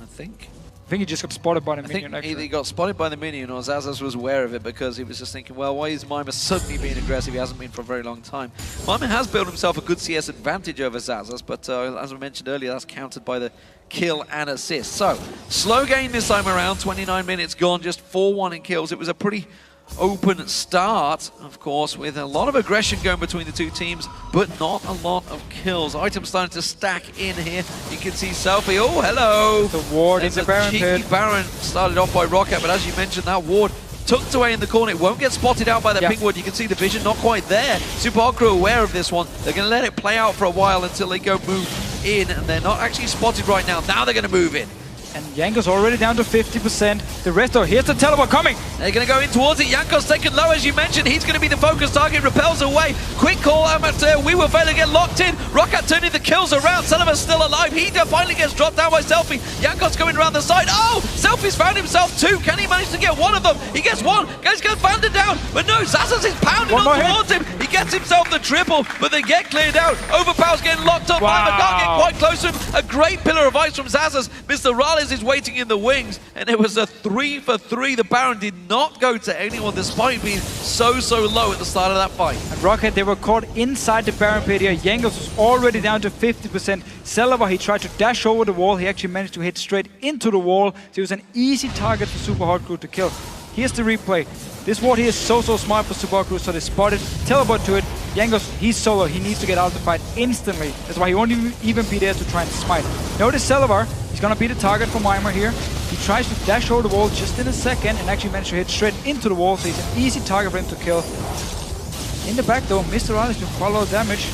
I think he just got spotted by the minion. I think either he got spotted by the minion or Zazas was aware of it, because he was just thinking, well, why is Mimer suddenly being aggressive? He hasn't been for a very long time. Mimer has built himself a good CS advantage over Zazas, but as I mentioned earlier, that's countered by the kill and assist. So, slow game this time around, 29 minutes gone, just 4-1 in kills. It was a pretty open start, of course, with a lot of aggression going between the two teams, but not a lot of kills. Items starting to stack in here. You can see Selfie. Oh, hello! The ward is a Baron pit. Baron started off by ROCCAT, but as you mentioned, that ward tucked away in the corner. It won't get spotted out by the pink ward. You can see the vision not quite there. Super Hot Crew aware of this one. They're going to let it play out for a while until they go move in, and they're not actually spotted right now. Now they're going to move in. And Jankos already down to 50%. The rest are, here's the teleport coming. They're going to go in towards it. Jankos taken low, as you mentioned. He's going to be the focus target. Repels away. Quick call, Amateur. We will fail to get locked in. ROCCAT turning the kills around. Sullivan's still alive. He finally gets dropped down by Selfie. Jankos coming around the side. Oh, Selfie's found himself two. Can he manage to get one of them? He gets one. Guys, get Vander down. But no, Zazas is pounding on towards him. He gets himself the triple, but they get cleared out. Overpower's getting locked up. Wow. Can't get quite close to him. A great pillar of ice from Zazas. Mr. Rales is waiting in the wings, and it was a 3 for 3. The Baron did not go to anyone despite being so low at the start of that fight. And ROCCAT, they were caught inside the Baron pit here. Jankos was already down to 50%. Selva, he tried to dash over the wall. He actually managed to hit straight into the wall. So it was an easy target for Super Hot Crew to kill. Here's the replay. This ward here is so smart for Super Hot Crew, so they spotted, teleport to it. Jankos, he's solo. He needs to get out of the fight instantly. That's why he won't even be there to try and smite. Notice Selvar, he's gonna be the target for Mimir here. He tries to dash over the wall just in a second and actually managed to hit straight into the wall, so he's an easy target for him to kill. In the back though, Mr. Alice to follow damage,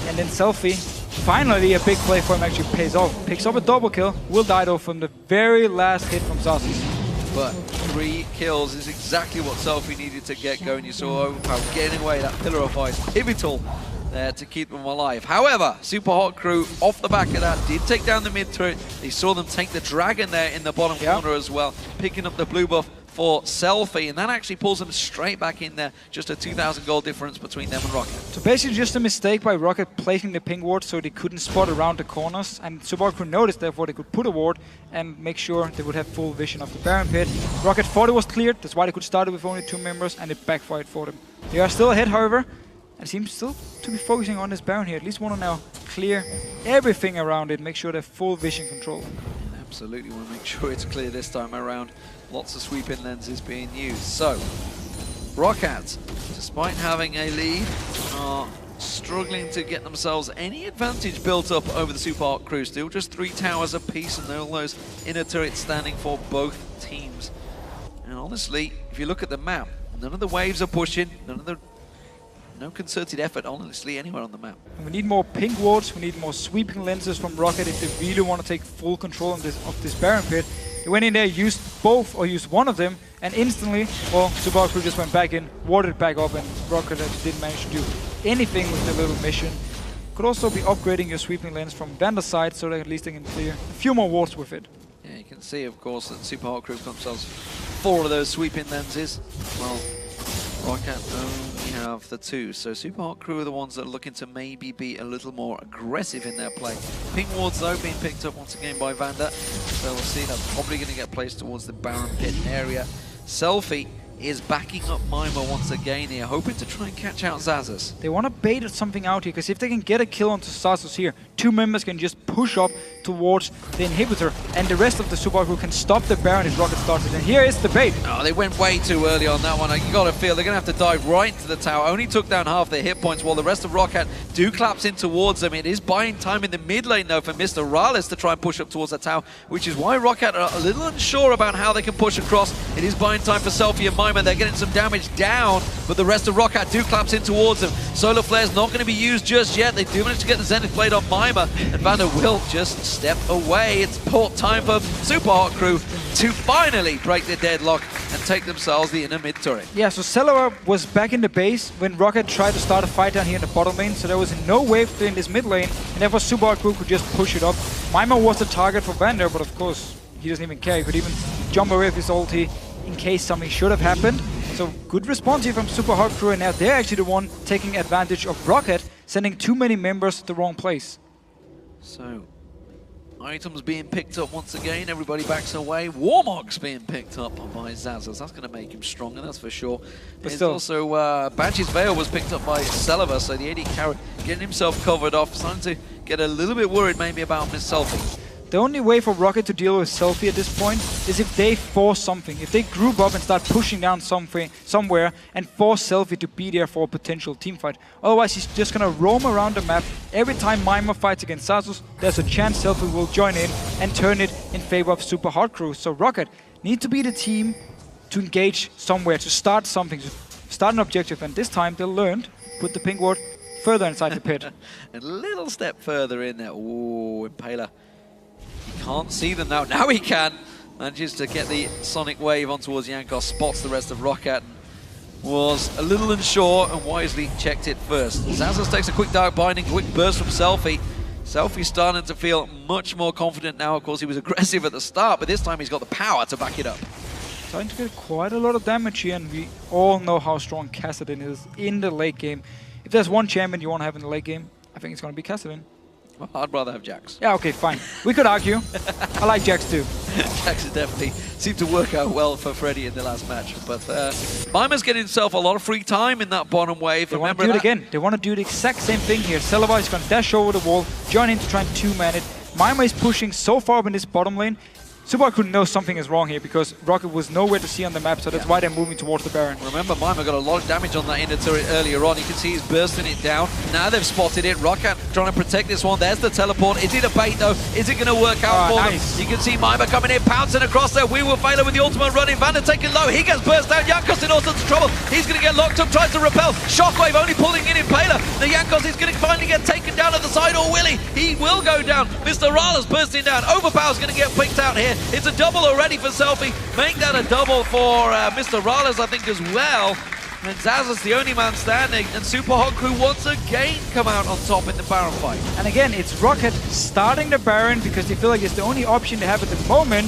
and then Selfie. Finally, a big play for him actually pays off. Picks up a double kill, will die though from the very last hit from Zazus. But 3 kills is exactly what Selfie needed to get going. You saw Overpower getting away, that pillar of ice, pivotal there to keep them alive. However, Super Hot Crew, off the back of that, did take down the mid turret. They saw them take the dragon there in the bottom corner as well, picking up the blue buff for Selfie, and that actually pulls them straight back in there. Just a 2,000 gold difference between them and ROCCAT. So basically just a mistake by ROCCAT placing the ping ward so they couldn't spot around the corners, and Super Hot Crew noticed, therefore they could put a ward and make sure they would have full vision of the Baron pit. ROCCAT thought it was cleared, that's why they could start it with only 2 members, and it backfired for them. They are still ahead, however, and seems still to be focusing on this Baron here. At least want to now clear everything around it, make sure they have full vision control. Absolutely want to make sure it's clear this time around. Lots of sweeping lenses being used. So, ROCCAT, despite having a lead, are struggling to get themselves any advantage built up over the Super Hot Crew. Still just 3 towers apiece, and all those inner turrets standing for both teams. And honestly, if you look at the map, none of the waves are pushing, no concerted effort, honestly, anywhere on the map. And we need more pink wards, we need more sweeping lenses from ROCCAT if they really want to take full control of this Baron pit. They went in there, used both, or used one of them, and instantly, well, Super Hot Crew just went back in, warded back up, and ROCCAT didn't manage to do anything with the little mission. Could also be upgrading your sweeping lens from Vander's side, so that at least they can clear a few more wards with it. Yeah, you can see, of course, that Super Hot Crew got themselves 4 of those sweeping lenses. Well, ROCCAT only have the 2, so Super Hot Crew are the ones that are looking to maybe be a little more aggressive in their play. Pink wards though being picked up once again by Vander, so we'll see that's probably going to get placed towards the Baron pit area. Selfie is backing up Mimir once again here, hoping to try and catch out Zazas. They want to bait something out here, because if they can get a kill onto Zazas here, 2 members can just push up towards the inhibitor, and the rest of the Super Hot Crew can stop the Baron if ROCCAT starts it. And here is the bait. Oh, they went way too early on that one. You got to feel they're going to have to dive right into the tower. Only took down half their hit points, while the rest of ROCCAT do collapse in towards them. It is buying time in the mid lane though for Mr. Rales to try and push up towards the tower, which is why ROCCAT are a little unsure about how they can push across. It is buying time for Selfie and Mimir. They're getting some damage down, but the rest of ROCCAT do collapse in towards them. Solar Flare's not going to be used just yet. They do manage to get the Zenith Blade on Mimir, and Vander will just step away. It's port time for Super Hot Crew to finally break the deadlock and take themselves the inner mid turret. Yeah, so Selva was back in the base when ROCCAT tried to start a fight down here in the bottom lane, so there was no wave in this mid lane, and therefore Super Hot Crew could just push it up. Mimir was the target for Vander, but of course, he doesn't even care. He could even jump away with his ulti in case something should have happened. So good response here from Super Hot Crew, and now they're actually the one taking advantage of ROCCAT, sending too many members to the wrong place. So, items being picked up once again, everybody backs away. Warmock's being picked up by Zazas. That's going to make him stronger, that's for sure. But still, also, Badge's Veil was picked up by Selva, so the AD carry getting himself covered off, starting to get a little bit worried maybe about Miss Selfie. The only way for ROCCAT to deal with Selfie at this point is if they force something. If they group up and start pushing down somewhere and force Selfie to be there for a potential teamfight. Otherwise, he's just going to roam around the map. Every time Mimir fights against Zazus, there's a chance Selfie will join in and turn it in favor of Super Hot Crew. So ROCCAT need to be the team to engage somewhere, to start something, to start an objective. And this time they learned, put the pink ward further inside the pit. A little step further in there. Ooh, Impaler. He can't see them now. Now he can. Manages to get the Sonic Wave on towards Jankos, spots the rest of ROCCAT. Was a little unsure and wisely checked it first. Zazas takes a quick dark binding, quick burst from Selfie. Selfie's starting to feel much more confident now. Of course, he was aggressive at the start, but this time he's got the power to back it up. Starting to get quite a lot of damage here, and we all know how strong Kassadin is in the late game. If there's one champion you want to have in the late game, I think it's going to be Kassadin. Well, I'd rather have Jax. Yeah, okay, fine. We could argue. I like Jax too. Jax definitely seemed to work out well for Freddy in the last match. But Mimer's getting himself a lot of free time in that bottom wave. They want to do it again. They want to do the exact same thing here. Celavar is going to dash over the wall, join in to try and two-man it. Mimer is pushing so far up in this bottom lane. Supa know something is wrong here because ROCCAT was nowhere to see on the map, so that's why they're moving towards the Baron. Remember, Mimer got a lot of damage on that inner turret earlier on. You can see he's bursting it down. Now they've spotted it. ROCCAT trying to protect this one. There's the teleport. Is it a bait though? Is it going to work out for them? You can see Mimer coming in, pouncing across there. We will fail with the ultimate running. Vander taking low. He gets burst down. Jankos in all sorts of trouble. He's going to get locked up, tries to repel. Shockwave only pulling in Impaler. The Jankos is going to finally get taken down at the side, or will he? He will go down. Mr. Rala's bursting down. Overpower's going to get picked out here. It's a double already for Selfie. Make that a double for Mr. Rales, I think, as well. And Zazas the only man standing, and Super Hot Crew once again come out on top in the Baron fight. And again, it's ROCCAT starting the Baron because they feel like it's the only option they have at the moment.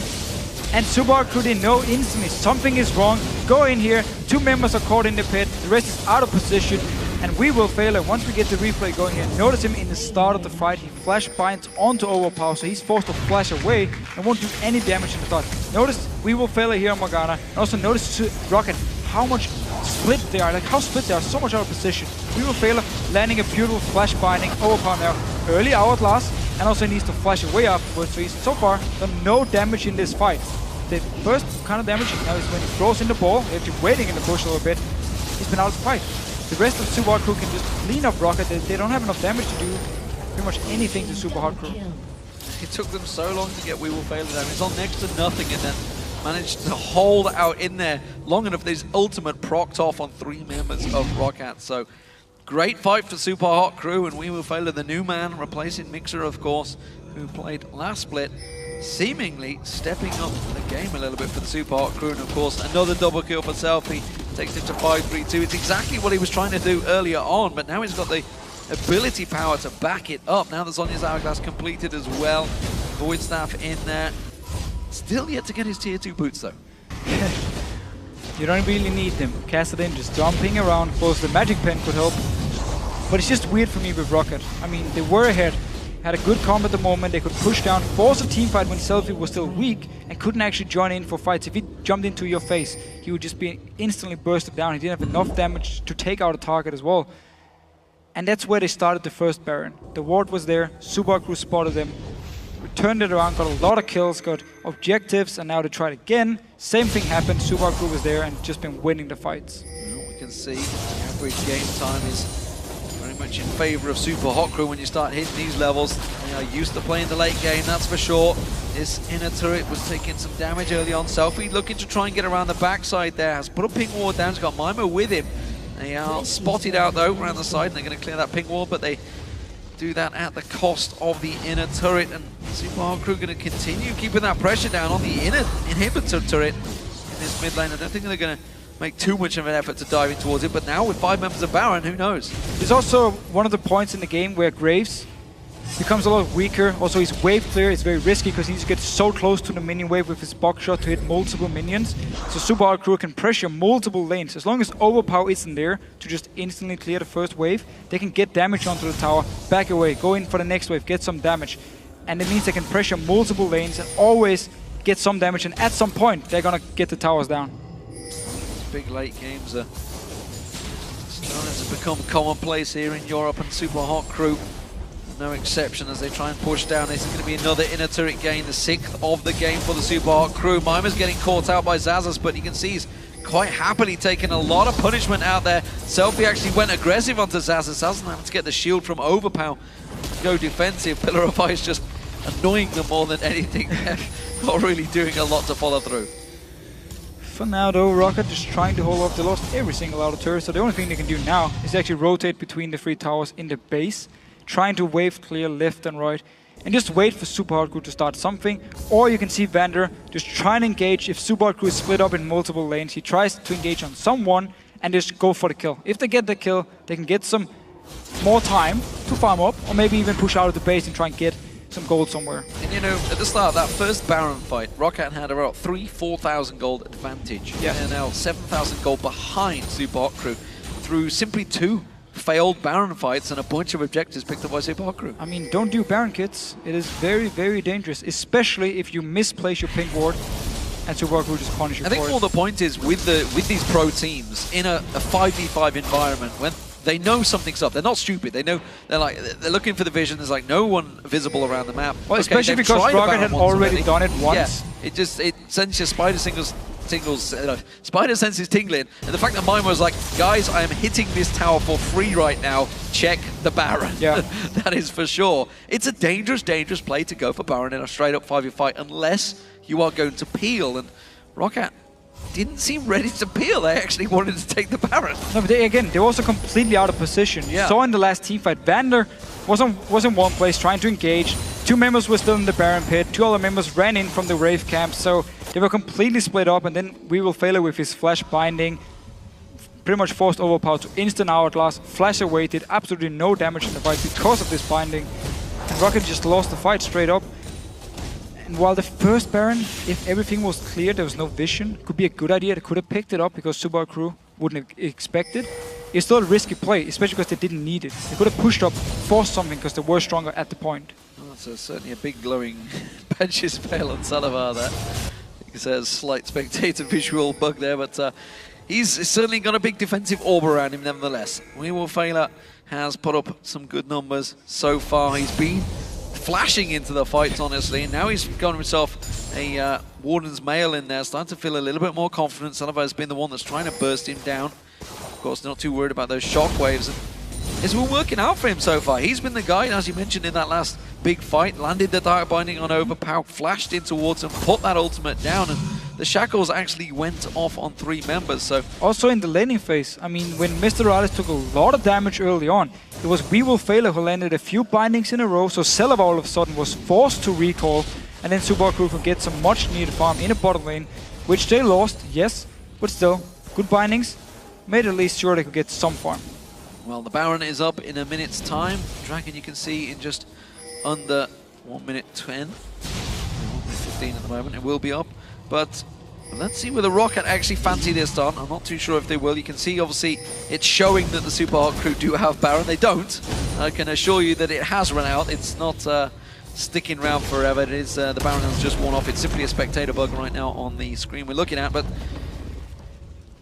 And Super Hot Crew, they know instantly something is wrong. Go in here, 2 members are caught in the pit, the rest is out of position. And we will fail it once we get the replay going here. Notice him in the start of the fight. He flash binds onto Overpower, so he's forced to flash away and won't do any damage in the start. Notice we will fail it here on Morgana. And also notice ROCCAT how much split they are, like how split they are, so much out of position. We will fail it, landing a beautiful flash binding. Overpower now, early Hourglass, and also needs to flash away afterwards. So he's so far done no damage in this fight. The first kind of damage now is when he throws in the ball. They're just waiting in the bush a little bit. He's been out of the fight. The rest of Super Hot Crew can just clean up ROCCAT. They don't have enough damage to do pretty much anything to Super Hot Crew. It took them so long to get We Will Fail Them. It's on next to nothing, and then managed to hold out in there long enough. This ultimate procced off on 3 members of ROCCAT. So great fight for Super Hot Crew, and We Will Fail the new man, replacing Mixer, of course, who played last split, seemingly stepping up the game a little bit for the Super Hot Crew. And of course, another double kill for Selfie. Takes him to 5-3-2. It's exactly what he was trying to do earlier on, but now he's got the ability power to back it up. Now that Zhonya's Hourglass completed as well. Void Staff in there. Still yet to get his tier 2 boots though. You don't really need them. Kassadin just jumping around. Of course, the Magic Pen could help. But it's just weird for me with ROCCAT. I mean, they were ahead. Had a good comp at the moment. They could push down, force a team fight when Selfie was still weak and couldn't actually join in for fights. If he jumped into your face, he would just be instantly bursted down. He didn't have enough damage to take out a target as well. And that's where they started the first Baron. The ward was there, Super Crew spotted them, turned it around, got a lot of kills, got objectives, and now they tried again. Same thing happened, Super Crew was there and just been winning the fights. Well, we can see the average game time is very much in favor of Super Hot Crew when you start hitting these levels. They are used to playing the late game, that's for sure. This inner turret was taking some damage early on. Selfie looking to try and get around the backside there. Has put a ping ward down, he's got Mimer with him. They are spotted out though around the side, and they're going to clear that ping wall, but they do that at the cost of the inner turret. And Super Hot Crew going to continue keeping that pressure down on the inner inhibitor turret in this mid lane. I don't think they're going to make too much of an effort to dive in towards it, but now with 5 members of Baron, who knows? There's also one of the points in the game where Graves becomes a lot weaker. Also, his wave clear is very risky because he needs to get so close to the minion wave with his box shot to hit multiple minions. So Super Hot Crew can pressure multiple lanes. As long as Overpower isn't there to just instantly clear the first wave, they can get damage onto the tower, back away, go in for the next wave, get some damage. And it means they can pressure multiple lanes and always get some damage, and at some point, they're gonna get the towers down. Big late games are starting to become commonplace here in Europe, and Super Hot Crew no exception as they try and push down. This is going to be another inner turret gain, the 6th of the game for the Super Hot Crew. Mimer's getting caught out by Zazas, but you can see he's quite happily taking a lot of punishment out there. Selfie actually went aggressive onto Zazas. Zazas having to get the shield from Overpower, go defensive. Pillar of Ice just annoying them more than anything. Not really doing a lot to follow through. For now though, ROCCAT just trying to hold off. They lost every single outer turret, so the only thing they can do now is actually rotate between the 3 towers in the base, trying to wave clear left and right, and just wait for Super Hard Crew to start something. Or you can see Vander just trying to engage. If Super Hard Crew is split up in multiple lanes, he tries to engage on someone and just go for the kill. If they get the kill, they can get some more time to farm up, or maybe even push out of the base and try and get some gold somewhere. And you know, at the start of that first Baron fight, ROCCAT had about 4,000 gold advantage. Yeah. They're now 7,000 gold behind Super Hot Crew through simply 2 failed Baron fights and a bunch of objectives picked up by Super Hot Crew. I mean, don't do Baron kits. It is very, very dangerous, especially if you misplace your pink ward and Super Hot Crew just punish you. I think more the point is with these pro teams in a 5v5 environment, when they know something's up. They're not stupid. They know they're looking for the vision. There's like no one visible around the map. Well, okay, especially because ROCCAT had already done it once. Yeah, it sends your spider senses tingling, and the fact that Mime was like, guys, I am hitting this tower for free right now. Check the Baron. Yeah, that is for sure. It's a dangerous, dangerous play to go for Baron in a straight up 5v fight unless you are going to peel, and ROCCAT didn't seem ready to peel. They actually wanted to take the Baron. No, but they were also completely out of position. Yeah. Saw in the last team fight, Vander was in one place trying to engage. 2 members were still in the Baron pit. 2 other members ran in from the Wraith camp, so they were completely split up. And then We Will Fail with his flash binding pretty much forced Overpower to instant hourglass. Flash away, did absolutely no damage in the fight because of this binding. And ROCCAT just lost the fight straight up. And while the first Baron, if everything was clear, there was no vision, could be a good idea. They could have picked it up because Super Hard Crew wouldn't have expected. It's still a risky play, especially because they didn't need it. They could have pushed up, forced something because they were stronger at the point. Well, that's certainly a big glowing benches fail on Salavar there. He says slight spectator visual bug there, but he's certainly got a big defensive orb around him nevertheless. We Will Fail has put up some good numbers so far. He's been flashing into the fights, honestly, and now he's got himself a Warden's Mail in there, starting to feel a little bit more confident. Salavar has been the one that's trying to burst him down. Of course, not too worried about those shockwaves. It's been working out for him so far. He's been the guy, as you mentioned in that last big fight, landed the Dark Binding on Overpower, flashed in towards him, put that ultimate down, and the shackles actually went off on 3 members. So also in the laning phase, I mean, when Mr. Alice took a lot of damage early on, it was We Will Fail who landed a few bindings in a row, so Salavar all of a sudden was forced to recall, and then Super Hard Crew could get some much needed farm in a bottom lane, which they lost, yes, but still, good bindings, made at least sure they could get some farm. Well, the Baron is up in a minute's time. Dragon, you can see, in just under 1 minute 10. 1 minute 15 at the moment. It will be up. But let's see whether ROCCAT actually fancy this done. I'm not too sure if they will. You can see, obviously, it's showing that the Super Hard Crew do have Baron. They don't. I can assure you that it has run out. It's not sticking around forever. It is the Baron has just worn off. It's simply a spectator bug right now on the screen we're looking at. But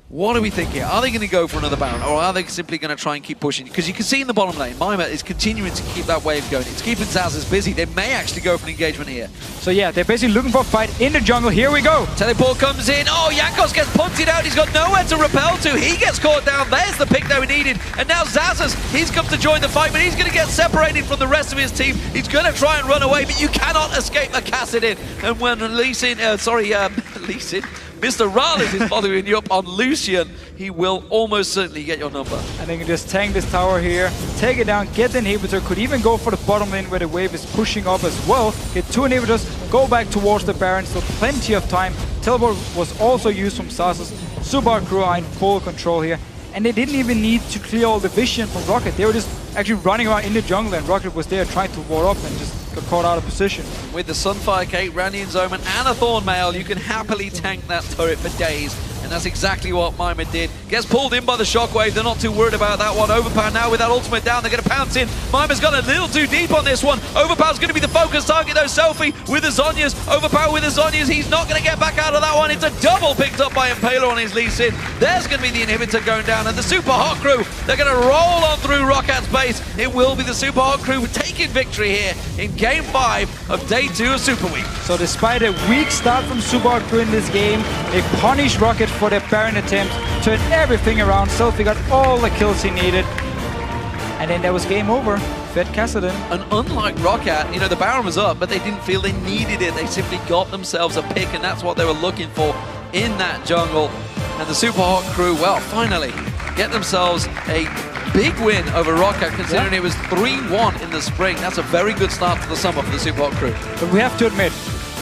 what do we think here? Are they going to go for another Baron, or are they simply going to try and keep pushing? Because you can see in the bottom lane, Mima is continuing to keep that wave going. It's keeping Zazas busy. They may actually go for an engagement here. So yeah, they're basically looking for a fight in the jungle. Here we go. Teleport comes in. Oh, Jankos gets punted out. He's got nowhere to repel to. He gets caught down. There's the pick that we needed. And now Zazas, he's come to join the fight, but he's going to get separated from the rest of his team. He's going to try and run away, but you cannot escape a Kassadin. And when Mr. Rales is following you up on Lucian, he will almost certainly get your number. And they can just tank this tower here, take it down, get the inhibitor, could even go for the bottom lane where the wave is pushing up as well. Get 2 inhibitors, go back towards the Baron, still plenty of time. Teleport was also used from Zazas. Super Hard Crew are in full control here. And they didn't even need to clear all the vision from ROCCAT. They were just actually running around in the jungle, and ROCCAT was there trying to ward up and just got caught out of position. With the Sunfire Cape, Randian's Omen, and a Thorn Mail, you can happily tank that turret for days. And that's exactly what Mima did. Gets pulled in by the Shockwave. They're not too worried about that one. Overpower now with that ultimate down. They're going to pounce in. Mima's gone a little too deep on this one. Overpower's going to be the focus target, though. Selfie with the Zhonya's. Overpower with the Zhonya's. He's not going to get back out of that one. It's a double picked up by Impaler on his Lee Sin. There's going to be the inhibitor going down. And the Super Hot Crew, they're going to roll on through ROCCAT's base. It will be the Super Hot Crew taking victory here in Game 5 of Day 2 of Superweek. So despite a weak start from Super Hot Crew in this game, they punished ROCCAT for their Baron attempt, turned everything around. Selfie got all the kills he needed. And then that was game over. Fed Kassadin. And unlike ROCCAT, you know, the Baron was up, but they didn't feel they needed it. They simply got themselves a pick, and that's what they were looking for. in that jungle. And the Super Hot crew, well, finally get themselves a big win over ROCCAT, considering it was 3-1 in the spring. That's a very good start to the summer for the Super Hot crew. But we have to admit,